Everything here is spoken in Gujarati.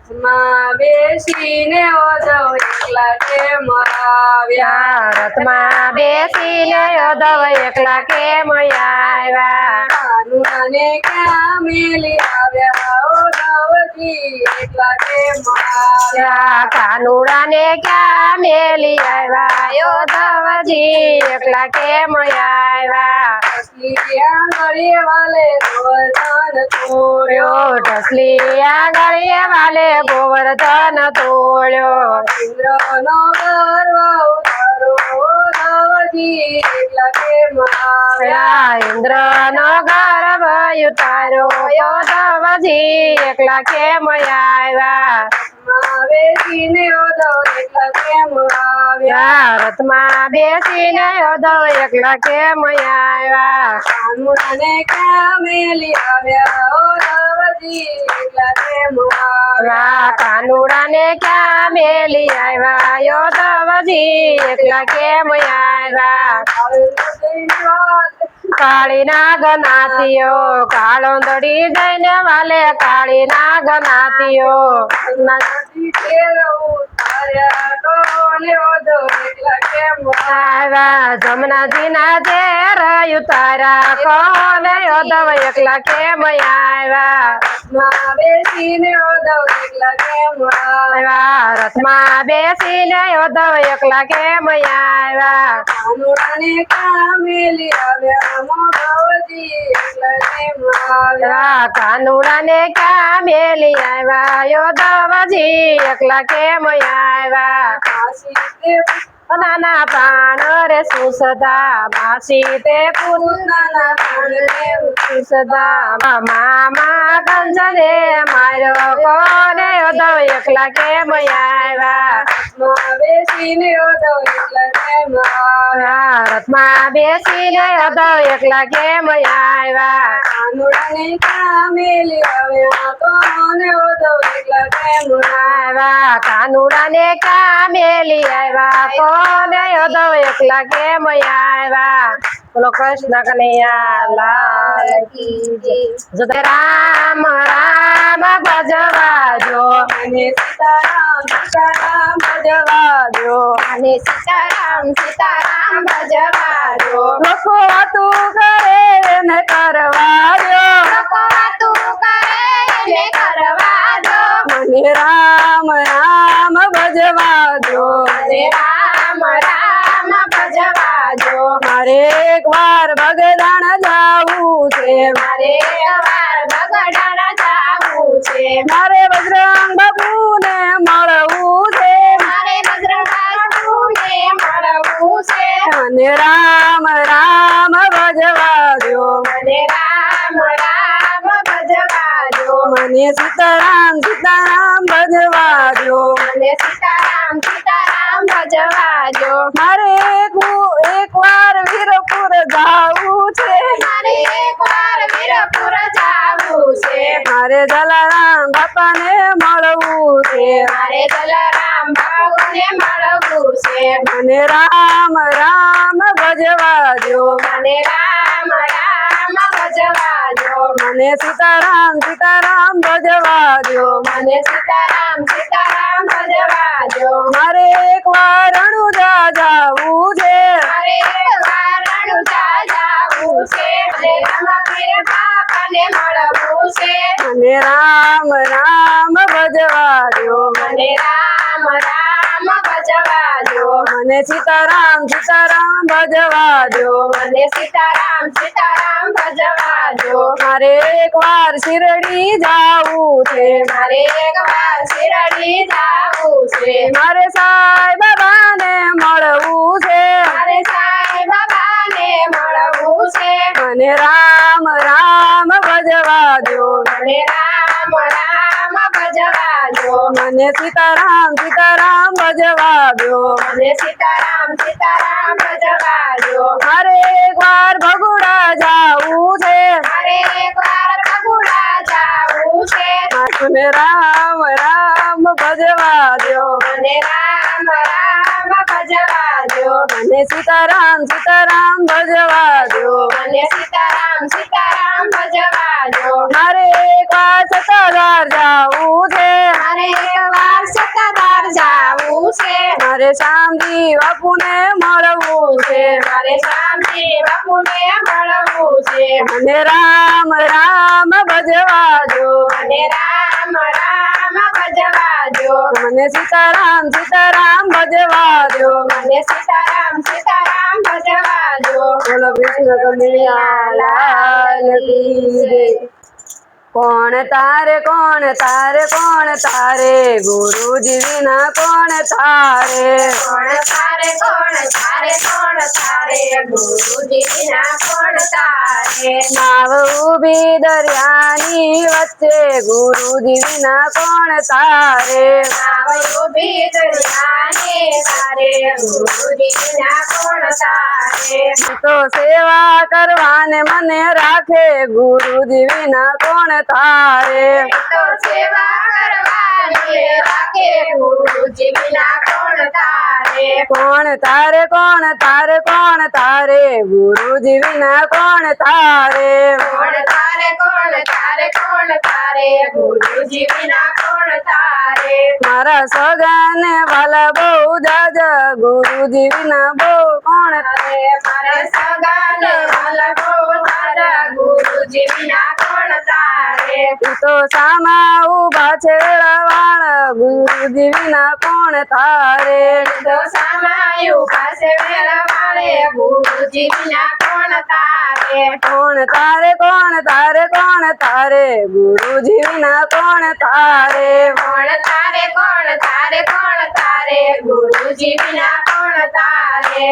રથમાં બેસીને ઉદ્ધવ એકલા કેમ આવ્યા? રથમાં બેસીને ઉદ્ધવ એકલા કેમ આવ્યા? કાનુડાને ક્યાં મેલી આવ્યા ઉદ્ધવજી એકલા કેમ આવ્યા? કાનુડાને ક્યાં મેલી આવ્યા ઉદ્ધવજી એકલા કેમ આવ્યા? ટસલી આંગળીએ વાલે ગોવર્ધન તોડ્યો, ટસલી આંગળીએ વાલે ગોવર્ધન તોડ્યો. ઇન્દ્રનો ગર્વ ઉતારો ઉદ્ધવજી એકલા કેમ આવ્યા? ઇન્દ્રનો ગર્વ ઉતાર્યો ઉદ્ધવજી એકલા કેમ આવ્યા? રથમાં બેસીને ઉદ્ધવ એકલા કેમ આવ્યા? રથમાં બેસીને ઉદ્ધવ એકલા કેમ આવ્યા? કાનુડાને ક્યાં મેલી આવ્યા ઉદ્ધવજી એકલા કેમ આવ્યા? કાનુડાને ક્યાં મેલી આવ્યા ઉદ્ધવજી એકલા કેમ આવ્યા? કાળી નાગ નાતીઓ કાળોંદડી જઈને વાલે કાળી નાગ નાતીઓ. જમનાજી ના ઝેર ઉતાર્યા કોને ઉદ્ધવ એકલા કેમ આવ્યા? રથમાં બેસીને ઉદ્ધવ એકલા કેમ આવ્યા? રથમાં બેસીને ઉદ્ધવ એકલા કેમ આવ્યા? કાનુડાને ક્યાં મેલી આવ્યા ઉદ્ધવજી એકલા કેમ આવ્યા? કાનુડાને ક્યાં મેલી આવ્યા ઉદ્ધવજી એકલા કેમ આવ્યા? નાના પ્રાણ રે સુસદા માસી તે નાના પ્રાણ રે સુસદા મામા કંજરે માર્યો કોને ઉદ્ધવ એકલા કેમ આવ્યા? રથમાં બેસીને ઉદ્ધવ એકલા કેમ આવ્યા? રથમાં બેસીને ઉદ્ધવ એકલા કેમ આવ્યા? કાનુડાને ક્યાં મેલી આવ્યા કોને ઉદ્ધવ એકલા કેમ આવ્યા? કાનુડાને ક્યાં મેલી આવ્યા કોને ઉદ્ધવ એકલા કેમ આવ્યા? બોલો કૃષ્ણ કનૈયા લાલ કી જય. રામ રામ ભજવાજો અને સીતારામ સીતારામ ભજવાજો, અને સીતારામ સીતારામ ભજવાજો. લોકો વાતું કરે ને કરવાજો, લોકો વાતું કરે ને કરવાજો. મને રામ રામ ભજવાજો, મને રામ રામ ભજવાજો. મારે એક વાર બગદાણ જાવું છે, મારે વાર બગડાણા જાવું છે. મારે બજરંગ બાબુને મળવું છે, મારે બજરંગ બાબુને મળવું છે. મને રામ રામ ભજવાજો, મને રામ રામ ભજવાજો. મને સીતારામ સીતારામ ભજવાજો, મને સીતારામ સીતારામ ભજવાજો. મારે એક વાર વીરપુર જાવું છે, મારે એકવાર વીરપુર જાવું છે. મારે જલારામ બાપાને મળવું છે, મારે જલારામ બાપુને મળવું છે. મને રામ રામ ભજવાજો, મને રામ રામ ભજવાજો. મને સીતારામ સીતારામ ભજવાજો, મને સીતારામ સીતારામ ભજવાજો. મારે એક વાર રણુજા જાવું છે, મારે એકવાર રણુજા જાવું છે. મને રામપીર બાપાને મળવું છે. મને રામ રામ ભજવાજો, મને રામ રામ ભજવાજો. મને સીતારામ સીતારામ ભજવાજો, મને સીતારામ સીતારામ ભજવાજો. મારે એક વાર શિરડી જાવું છે, મારે એકવાર શિરડી જાવું છે. મારે સાંઈ બાબાને મળવું છે, મારે સાંઈ બાબાને મળવું છે. મને રામ રામ ભજવાજો, મને રામ રામ ભજવાજો. મને સીતારામ સીતારામ ભજવાજો, મને સીતારામ સીતારામ ભજવાજો. મારે એક વાર ભગુડા જાવું છે, મારે એકવાર ભગુડા જાવું છે. મને રામ રામ ભજવાજો, મને રામ રામ ભજવાજો. મને સીતારામ સીતારામ ભજવાજો, મને સીતારામ સીતારામ ભજવાજો. મારે એક વાર સતાધાર જાવું છે, મારે મારે શામજી બાપુને મળવું છે મારે શામજી બાપુને મળવું છે મને રામ રામ ભજવા દો મને રામ રામ ભજવા દો મને સીતારામ સીતારામ ભજવા દો મને સીતારામ સીતારામ ભજવા દો બોલો કૃષ્ણ કનૈયા લાલ કી જય. કોણ તારે કોણ તારે કોણ તારે ગુરુજી વિના કોણ તારે કોણ તારે કોણ તારે કોણ તારે ગુરુજી વિના કોણ તારે નાવ ઊભી દરિયાની વચ્ચે ગુરુજી વિના કોણ તારે નાવ ઊભી દરિયાને તારે ગુરુજી વિના કોણ તારે તો સેવા કરવાને મને રાખે ગુરુજી વિના કોણ તારે તો સેવા કરવાની રાખે ગુરુજી વિના કોણ તારે કોણ તારે કોણ તારે કોણ તારે ગુરુજી વિના કોણ તારે કોણ તારે કોણ તારે કોણ તારે ગુરુજી વિના કોણ તારે મારા સગાને વાલા બહુ જાજા ગુરુજી વિના બહુ કોણ તારે મારા સગાને વાલા બહુ તારા ગુરુજી વિના કોણ તારે તું તો સામા ઉભા છે વેળાવાળ ગુરુજી વિના કોણ તારે તો સામાયું પાસે વેલા વાળે ગુરુજી વિના કોણ તારે કોણ તારે કોણ તારે કોણ તારે ગુરુજી વિના કોણ તારે કોણ તારે કોણ તારે કોણ તારે ગુરુજી વિના કોણ તારે